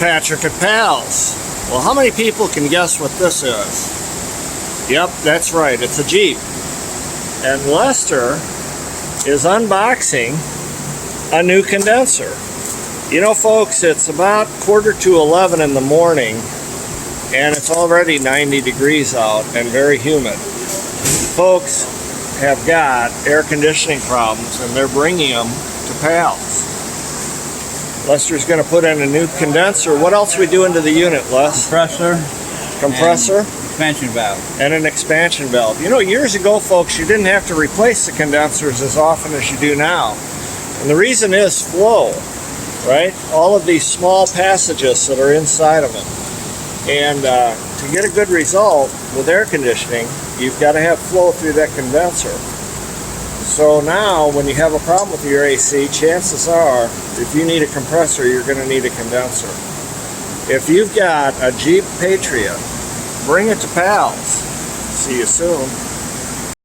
Patrick at Pals. Well, how many people can guess what this is? Yep, that's right, it's a Jeep. And Lester is unboxing a new condenser. You know, folks, it's about 10:45 in the morning, and it's already 90 degrees out and very humid. Folks have got air conditioning problems, and they're bringing them to Pals. Lester's going to put in a new condenser. What else are we doing to the unit, Les? Compressor? Expansion valve. And an expansion valve. You know, years ago, folks, you didn't have to replace the condensers as often as you do now. And the reason is flow, right? All of these small passages that are inside of them. And to get a good result with air conditioning, you've got to have flow through that condenser. So now, when you have a problem with your AC, chances are, if you need a compressor, you're going to need a condenser. If you've got a Jeep Patriot, bring it to Pals. See you soon.